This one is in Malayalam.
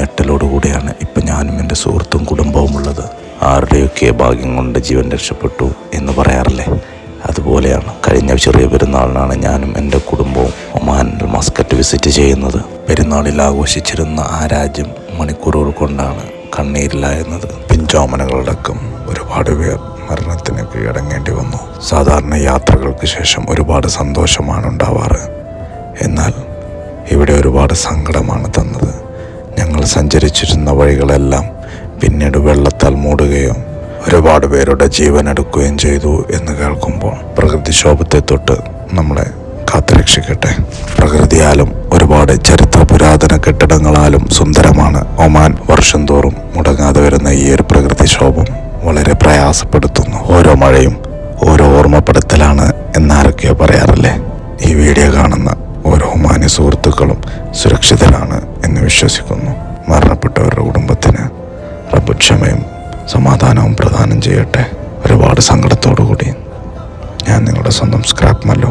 ഞെട്ടലോടുകൂടിയാണ് ഇപ്പം ഞാനും എൻ്റെ സുഹൃത്തും കുടുംബവും ഉള്ളത്. ആരുടെയൊക്കെ ഭാഗ്യം കൊണ്ട് ജീവൻ രക്ഷപ്പെട്ടു എന്ന് പറയാറില്ലേ, അതുപോലെയാണ്. കഴിഞ്ഞ ചെറിയ പെരുന്നാളിനാണ് ഞാനും എൻ്റെ കുടുംബവും ഒമാനിൽ മസ്കറ്റ് വിസിറ്റ് ചെയ്യുന്നത്. പെരുന്നാളിൽ ആഘോഷിച്ചിരുന്ന ആ രാജ്യം മണിക്കൂറുകൾ കൊണ്ടാണ് കണ്ണീരിലായിരുന്നത്. പിഞ്ചോമനകളടക്കം ഒരുപാട് പേർ മരണത്തിന് കീഴടങ്ങേണ്ടി വന്നു. സാധാരണ യാത്രകൾക്ക് ശേഷം ഒരുപാട് സന്തോഷമാണ് ഉണ്ടാവാറ്, എന്നാൽ ഇവിടെ ഒരുപാട് സങ്കടമാണ് തന്നത്. ഞങ്ങൾ സഞ്ചരിച്ചിരുന്ന വഴികളെല്ലാം പിന്നീട് വെള്ളത്താൽ മൂടുകയും ഒരുപാട് പേരുടെ ജീവൻ എടുക്കുകയും ചെയ്തു എന്ന് കേൾക്കുമ്പോൾ പ്രകൃതിക്ഷോഭത്തെ തൊട്ട് നമ്മളെ കാത്തുരക്ഷിക്കട്ടെ. പ്രകൃതിയാലും ഒരുപാട് ചരിത്ര പുരാതന കെട്ടിടങ്ങളാലും സുന്ദരമാണ് ഒമാൻ. വർഷം തോറും മുടങ്ങാതെ വരുന്ന ഈ ഒരു പ്രകൃതിക്ഷോഭം വളരെ പ്രയാസപ്പെടുത്തുന്നു. ഓരോ മഴയും ഓരോ ഓർമ്മപ്പെടുത്തലാണ് എന്നാരൊക്കെയോ പറയാറില്ലേ. ഈ വീഡിയോ കാണുന്ന ഓരോ ഒമാനി സുഹൃത്തുക്കളും സുരക്ഷിതരാണ് എന്ന് വിശ്വസിക്കുന്നു. മരണപ്പെട്ടവരുടെ കുടുംബത്തിന് റബ്ബ് ക്ഷമയും സമാധാനവും പ്രദാനം ചെയ്യട്ടെ. ഒരുപാട് സങ്കടത്തോടു കൂടി ഞാൻ നിങ്ങളുടെ സ്വന്തം സ്ക്രാപ്പ് മല്ലു.